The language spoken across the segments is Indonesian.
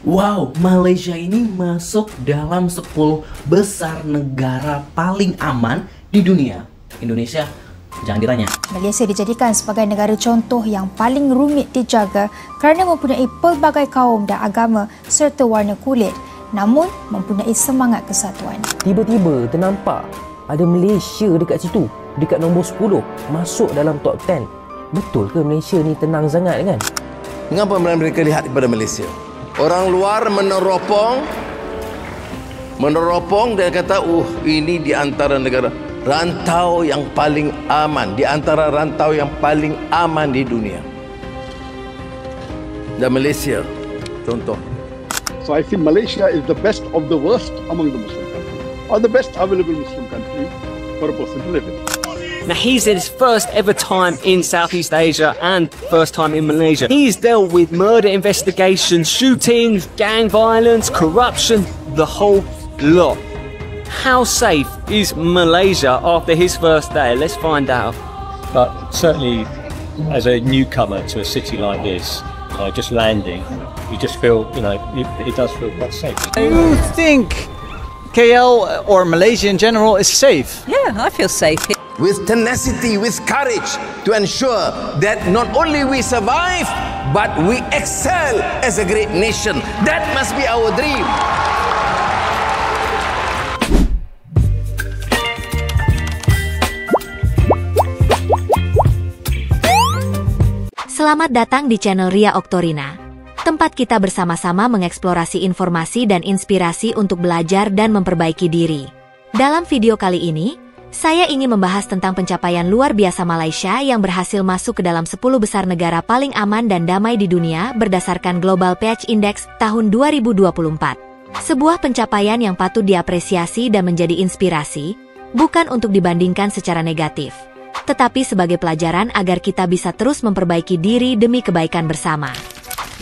Wow, Malaysia ini masuk dalam 10 besar negara paling aman di dunia. Indonesia jangan ditanya. Malaysia dijadikan sebagai negara contoh yang paling rumit dijaga kerana mempunyai pelbagai kaum dan agama serta warna kulit, namun mempunyai semangat kesatuan. Tiba-tiba ternampak ada Malaysia dekat situ, dekat nombor 10, masuk dalam top 10. Betul ke Malaysia ni tenang sangat kan? Mengapa mereka lihat kepada Malaysia? Orang luar meneropong dan kata, ini di antara negara rantau yang paling aman, di antara rantau yang paling aman di dunia. Dan Malaysia, contoh. So I feel Malaysia is the best of the worst among the Muslim countries, or the best available Muslim country for a person to live in. Now, he's in his first ever time in Southeast Asia and first time in Malaysia. He's dealt with murder investigations, shootings, gang violence, corruption, the whole lot. How safe is Malaysia after his first day? Let's find out. But certainly, as a newcomer to a city like this, just landing, you just feel, it does feel quite safe. Do you think KL or Malaysia in general is safe? Yeah, I feel safe here. With tenacity, with courage to ensure that not only we survive, but we excel as a great nation. That must be our dream. Selamat datang di channel Ria Oktorina, tempat kita bersama-sama mengeksplorasi informasi dan inspirasi untuk belajar dan memperbaiki diri. Dalam video kali ini, saya ingin membahas tentang pencapaian luar biasa Malaysia yang berhasil masuk ke dalam 10 besar negara paling aman dan damai di dunia berdasarkan Global Peace Index tahun 2024. Sebuah pencapaian yang patut diapresiasi dan menjadi inspirasi, bukan untuk dibandingkan secara negatif, tetapi sebagai pelajaran agar kita bisa terus memperbaiki diri demi kebaikan bersama.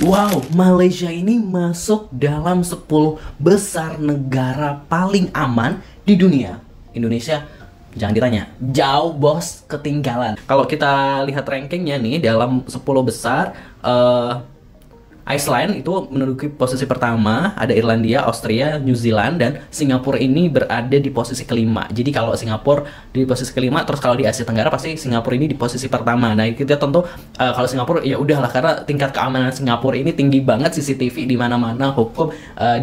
Wow, Malaysia ini masuk dalam 10 besar negara paling aman di dunia. Indonesia jangan ditanya, jauh bos, ketinggalan. Kalau kita lihat rankingnya nih, dalam 10 besar, Iceland itu menduduki posisi pertama, ada Irlandia, Austria, New Zealand, dan Singapura ini berada di posisi kelima. Jadi kalau Singapura di posisi kelima, terus kalau di Asia Tenggara pasti Singapura ini di posisi pertama. Nah, kita tentu kalau Singapura ya udahlah, karena tingkat keamanan Singapura ini tinggi banget, CCTV di mana-mana, hukum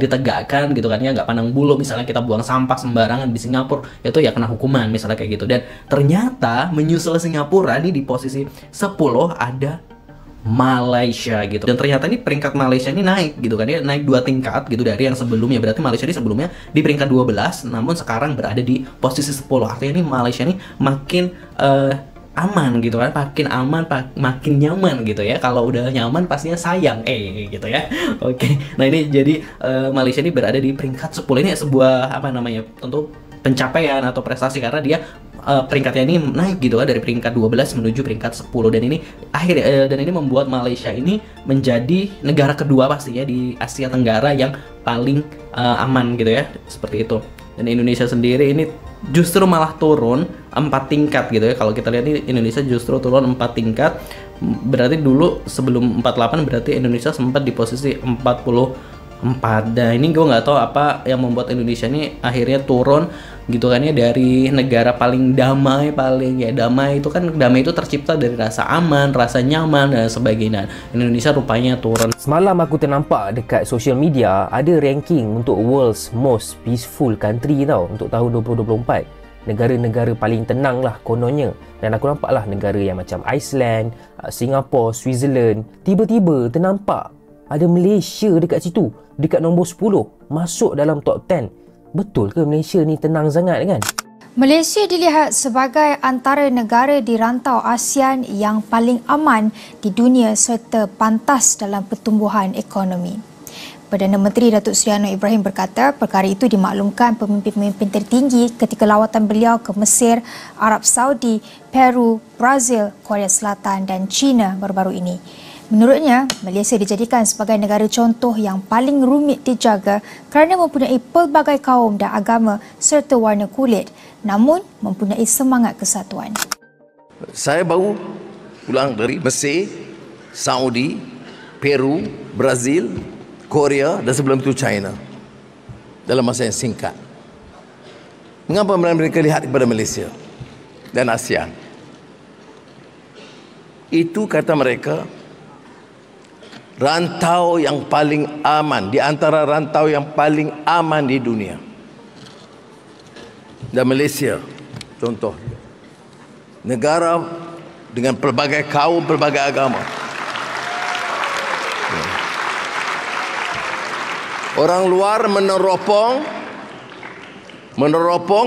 ditegakkan gitu kan ya, nggak pandang bulu. Misalnya kita buang sampah sembarangan di Singapura, itu ya kena hukuman misalnya kayak gitu. Dan ternyata menyusul Singapura ini di posisi 10 ada Malaysia gitu. Dan ternyata ini peringkat Malaysia ini naik gitu kan ya, naik 2 tingkat gitu dari yang sebelumnya. Berarti Malaysia ini sebelumnya di peringkat 12, namun sekarang berada di posisi 10. Artinya ini Malaysia ini makin aman gitu kan, makin aman, makin nyaman gitu ya. Kalau udah nyaman pastinya sayang gitu ya. Oke. Nah, ini jadi Malaysia ini berada di peringkat 10. Ini sebuah tentu pencapaian atau prestasi, karena dia peringkatnya ini naik gitu kan, dari peringkat 12 menuju peringkat 10. Dan ini dan ini membuat Malaysia ini menjadi negara kedua pastinya di Asia Tenggara yang paling aman gitu ya, seperti itu. Dan Indonesia sendiri ini justru malah turun 4 tingkat gitu ya. Kalau kita lihat ini, Indonesia justru turun 4 tingkat. Berarti dulu sebelum 48 berarti Indonesia sempat di posisi 44. Dan ini gue nggak tahu apa yang membuat Indonesia ini akhirnya turun gitu kan ya, dari negara paling damai, damai itu kan, damai itu tercipta dari rasa aman, rasa nyaman dan sebagainya. Indonesia rupanya turun. Semalam aku ternampak dekat social media ada ranking untuk world's most peaceful country tau, untuk tahun 2024. Negara-negara paling tenang lah kononnya. Dan aku nampak lah negara yang macam Iceland, Singapura, Switzerland. Tiba-tiba ternampak ada Malaysia dekat situ, dekat nombor 10, masuk dalam top 10. Betul ke Malaysia ni tenang sangat kan? Malaysia dilihat sebagai antara negara di rantau ASEAN yang paling aman di dunia serta pantas dalam pertumbuhan ekonomi. Perdana Menteri Datuk Seri Anwar Ibrahim berkata perkara itu dimaklumkan pemimpin-pemimpin tertinggi ketika lawatan beliau ke Mesir, Arab Saudi, Peru, Brazil, Korea Selatan dan China baru-baru ini. Menurutnya, Malaysia dijadikan sebagai negara contoh yang paling rumit dijaga kerana mempunyai pelbagai kaum dan agama serta warna kulit, namun mempunyai semangat kesatuan. Saya baru pulang dari Mesir, Saudi, Peru, Brazil, Korea, dan sebelum itu China dalam masa yang singkat. Mengapa mereka lihat kepada Malaysia dan ASEAN? Itu kata mereka rantau yang paling aman, di antara rantau yang paling aman di dunia. Dan Malaysia contoh, negara dengan pelbagai kaum, pelbagai agama. Orang luar meneropong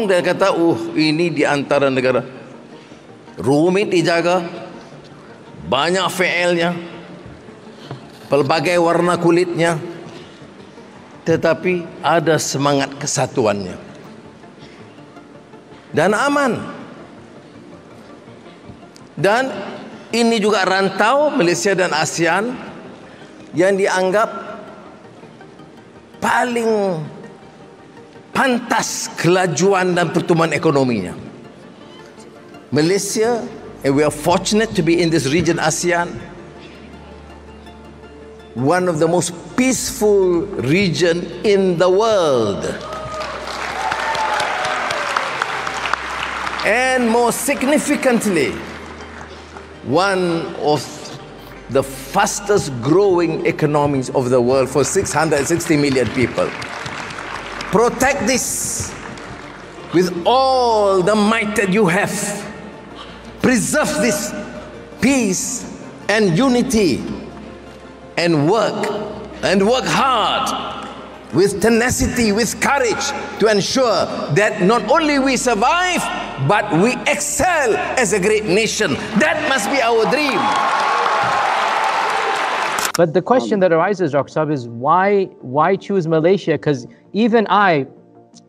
dan kata, ini di antara negara rumit dijaga, banyak VL-nya, pelbagai warna kulitnya, tetapi ada semangat kesatuannya dan aman. Dan ini juga rantau Malaysia dan ASEAN yang dianggap paling pantas kelajuan dan pertumbuhan ekonominya. Malaysia, and we are fortunate to be in this region ASEAN, one of the most peaceful region in the world. And more significantly, one of the fastest growing economies of the world for 660 million people. Protect this with all the might that you have. Preserve this peace and unity, and work hard with tenacity, with courage, to ensure that not only we survive, but we excel as a great nation. That must be our dream. But the question that arises, Dr. Saab, is why choose Malaysia? Because even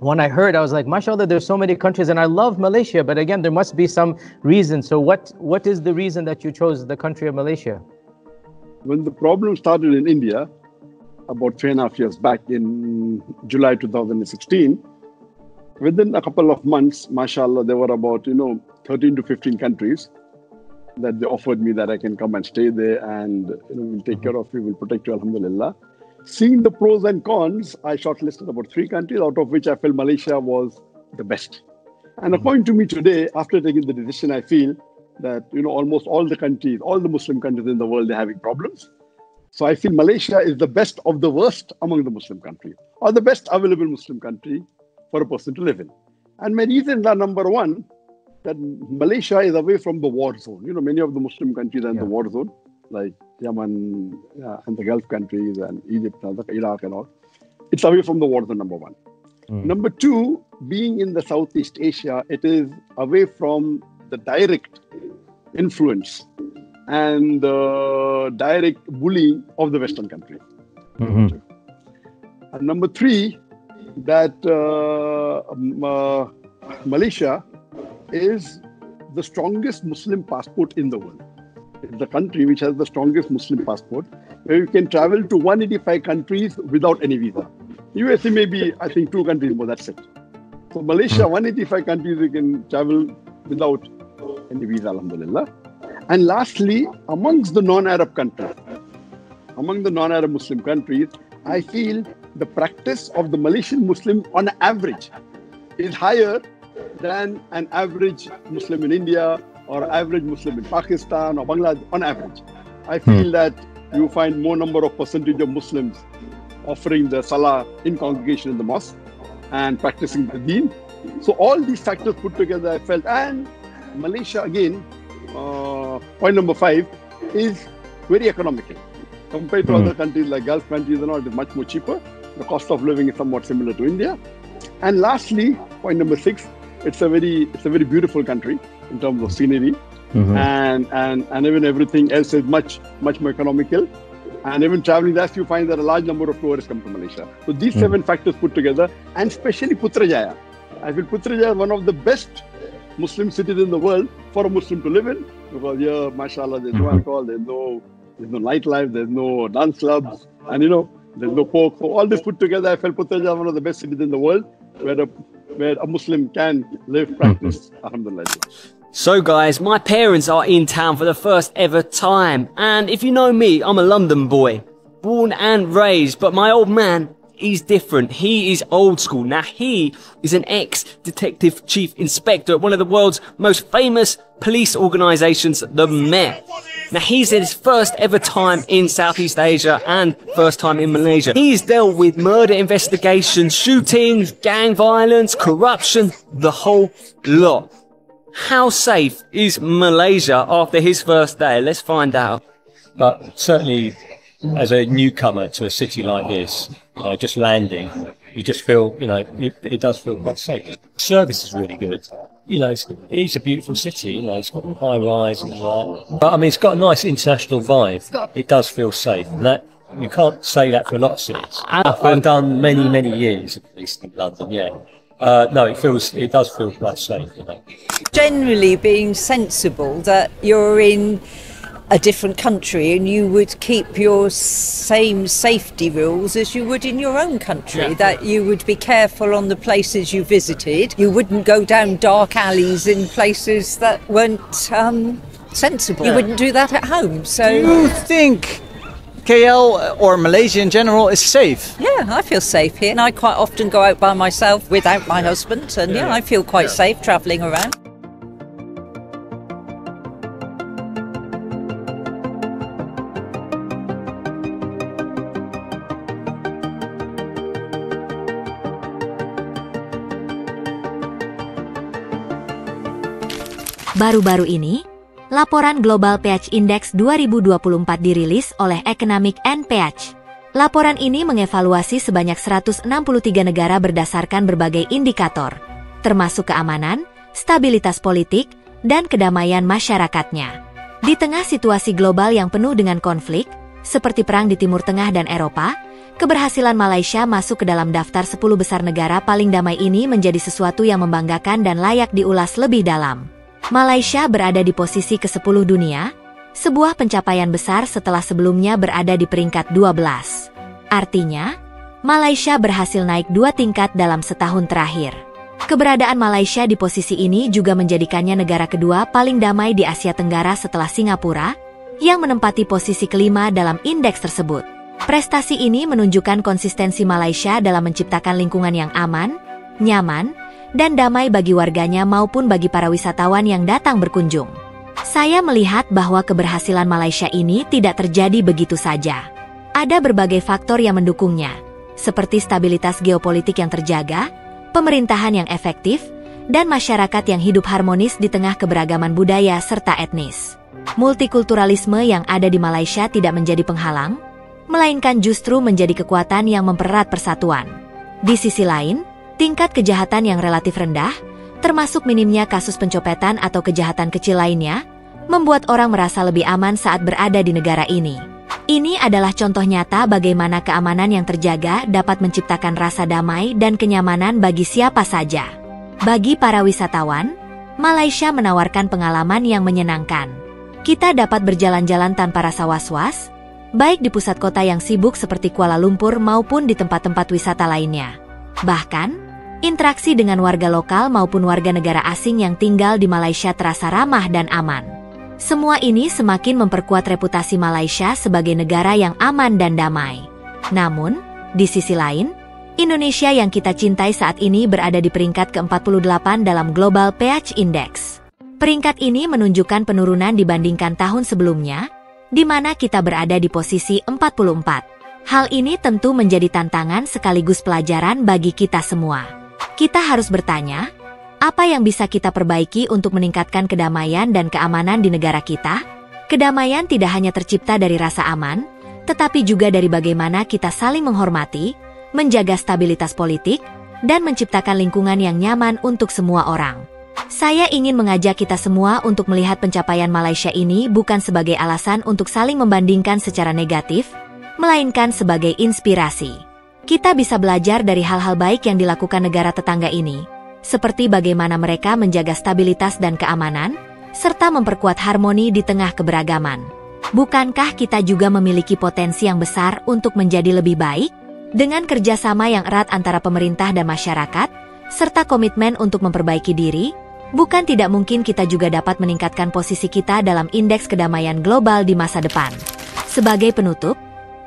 when I heard, I was like, mashallah, there's so many countries and I love Malaysia, but again, there must be some reason. So what is the reason that you chose the country of Malaysia? When the problem started in India, about 3.5 years back in July 2016, within a couple of months, mashallah, there were about 13 to 15 countries that they offered me that I can come and stay there, and we'll take care of you, we'll protect you, alhamdulillah. Seeing the pros and cons, I shortlisted about 3 countries, out of which I felt Malaysia was the best. And according to me today, after taking the decision, I feel that almost all the countries, all the Muslim countries in the world, they're having problems. So I feel Malaysia is the best of the worst among the Muslim countries, or the best available Muslim country for a person to live in. And my reasons are, number one, that Malaysia is away from the war zone. Many of the Muslim countries are in the war zone, like Yemen and the Gulf countries and Egypt and Iraq and all. It's away from the war zone, number one. Number two, being in the Southeast Asia, it is away from the direct influence and the direct bullying of the Western countries. And number three, that Malaysia is the strongest Muslim passport in the world. It's the country which has the strongest Muslim passport, where you can travel to 185 countries without any visa. USA maybe, I think, 2 countries more, that's it. So Malaysia, 185 countries you can travel without any visa, alhamdulillah. And lastly, amongst the non-Arab countries, among the non-Arab Muslim countries, I feel the practice of the Malaysian Muslim on average is higher than an average Muslim in India or average Muslim in Pakistan or Bangladesh on average. I feel that you find more number of percentage of Muslims offering the Salah in congregation in the mosque and practicing the Deen. So all these factors put together, I felt, and Malaysia again, point number 5, is very economical. Compared to other countries like Gulf countries and all, it is much more cheaper. The cost of living is somewhat similar to India. And lastly, point number 6, it's a very beautiful country in terms of scenery, and even everything else is much more economical. And even traveling there, you find that a large number of tourists come to Malaysia. So these 7 factors put together, and especially Putrajaya. I feel Putrajaya is one of the best Muslim cities in the world for a Muslim to live in, because here, mashallah, there's no alcohol, there's no nightlife, there's no dance clubs, and there's no pork. So all this put together, I felt Putrajaya is one of the best cities in the world where a Muslim can live, practice, alhamdulillah. So guys, my parents are in town for the first ever time, and if you know me, I'm a London boy. born and raised, but my old man, he's different. He is old school. Now, he is an ex-detective chief inspector at one of the world's most famous police organisations, the Met. Now, he's in his first ever time in Southeast Asia and first time in Malaysia. He's dealt with murder investigations, shootings, gang violence, corruption, the whole lot. How safe is Malaysia after his first day? Let's find out. But certainly, as a newcomer to a city like this, just landing, you just feel, it does feel quite safe. Service is really good. It's a beautiful city. It's got high rise and all that. But I mean, it's got a nice international vibe. It does feel safe, and that you can't say that for a lot of cities. I've done many years, at least in London. Yeah. No, it does feel quite safe. Generally being sensible that you're in a different country and you would keep your same safety rules as you would in your own country, that you would be careful on the places you visited, you wouldn't go down dark alleys in places that weren't sensible. You wouldn't do that at home. So do you think KL or Malaysia in general is safe? Yeah, I feel safe here, and I quite often go out by myself without my husband, and I feel quite safe travelling around. Baru-baru ini, laporan Global PH Index 2024 dirilis oleh Economic and PH. Laporan ini mengevaluasi sebanyak 163 negara berdasarkan berbagai indikator, termasuk keamanan, stabilitas politik, dan kedamaian masyarakatnya. Di tengah situasi global yang penuh dengan konflik, seperti perang di Timur Tengah dan Eropa, keberhasilan Malaysia masuk ke dalam daftar 10 besar negara paling damai ini menjadi sesuatu yang membanggakan dan layak diulas lebih dalam. Malaysia berada di posisi ke-10 dunia, sebuah pencapaian besar setelah sebelumnya berada di peringkat 12. Artinya, Malaysia berhasil naik 2 tingkat dalam setahun terakhir. Keberadaan Malaysia di posisi ini juga menjadikannya negara kedua paling damai di Asia Tenggara setelah Singapura, yang menempati posisi kelima dalam indeks tersebut. Prestasi ini menunjukkan konsistensi Malaysia dalam menciptakan lingkungan yang aman, nyaman, dan damai bagi warganya maupun bagi para wisatawan yang datang berkunjung. Saya melihat bahwa keberhasilan Malaysia ini tidak terjadi begitu saja. Ada berbagai faktor yang mendukungnya, seperti stabilitas geopolitik yang terjaga, pemerintahan yang efektif, dan masyarakat yang hidup harmonis di tengah keberagaman budaya serta etnis. Multikulturalisme yang ada di Malaysia tidak menjadi penghalang, melainkan justru menjadi kekuatan yang mempererat persatuan. Di sisi lain, tingkat kejahatan yang relatif rendah, termasuk minimnya kasus pencopetan atau kejahatan kecil lainnya, membuat orang merasa lebih aman saat berada di negara ini. Ini adalah contoh nyata bagaimana keamanan yang terjaga dapat menciptakan rasa damai dan kenyamanan bagi siapa saja. Bagi para wisatawan, Malaysia menawarkan pengalaman yang menyenangkan. Kita dapat berjalan-jalan tanpa rasa was-was, baik di pusat kota yang sibuk seperti Kuala Lumpur maupun di tempat-tempat wisata lainnya. Bahkan, interaksi dengan warga lokal maupun warga negara asing yang tinggal di Malaysia terasa ramah dan aman. Semua ini semakin memperkuat reputasi Malaysia sebagai negara yang aman dan damai. Namun, di sisi lain, Indonesia yang kita cintai saat ini berada di peringkat ke-48 dalam Global PH Index. Peringkat ini menunjukkan penurunan dibandingkan tahun sebelumnya, di mana kita berada di posisi 44. Hal ini tentu menjadi tantangan sekaligus pelajaran bagi kita semua. Kita harus bertanya, apa yang bisa kita perbaiki untuk meningkatkan kedamaian dan keamanan di negara kita? Kedamaian tidak hanya tercipta dari rasa aman, tetapi juga dari bagaimana kita saling menghormati, menjaga stabilitas politik, dan menciptakan lingkungan yang nyaman untuk semua orang. Saya ingin mengajak kita semua untuk melihat pencapaian Malaysia ini bukan sebagai alasan untuk saling membandingkan secara negatif, melainkan sebagai inspirasi. Kita bisa belajar dari hal-hal baik yang dilakukan negara tetangga ini, seperti bagaimana mereka menjaga stabilitas dan keamanan, serta memperkuat harmoni di tengah keberagaman. Bukankah kita juga memiliki potensi yang besar untuk menjadi lebih baik? Dengan kerjasama yang erat antara pemerintah dan masyarakat, serta komitmen untuk memperbaiki diri, bukan tidak mungkin kita juga dapat meningkatkan posisi kita dalam indeks kedamaian global di masa depan. Sebagai penutup,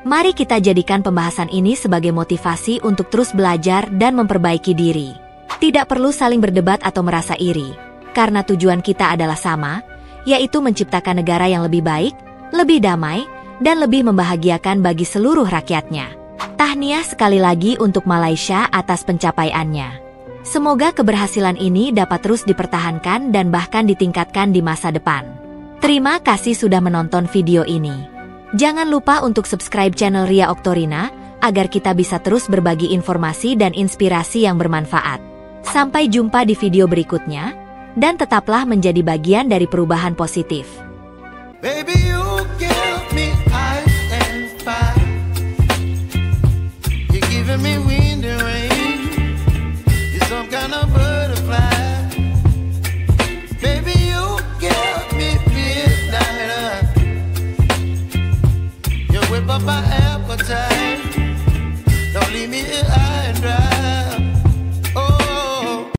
Mari kita jadikan pembahasan ini sebagai motivasi untuk terus belajar dan memperbaiki diri. Tidak perlu saling berdebat atau merasa iri, karena tujuan kita adalah sama, yaitu menciptakan negara yang lebih baik, lebih damai, dan lebih membahagiakan bagi seluruh rakyatnya. Tahniah sekali lagi untuk Malaysia atas pencapaiannya. Semoga keberhasilan ini dapat terus dipertahankan dan bahkan ditingkatkan di masa depan. Terima kasih sudah menonton video ini. Jangan lupa untuk subscribe channel Ria Oktorina, agar kita bisa terus berbagi informasi dan inspirasi yang bermanfaat. Sampai jumpa di video berikutnya, dan tetaplah menjadi bagian dari perubahan positif. Baby, you give me ice and fire. You're giving me wind and rain. You're some kind of butterfly. Baby, you give me midnight. You whip up my appetite. Don't leave me here.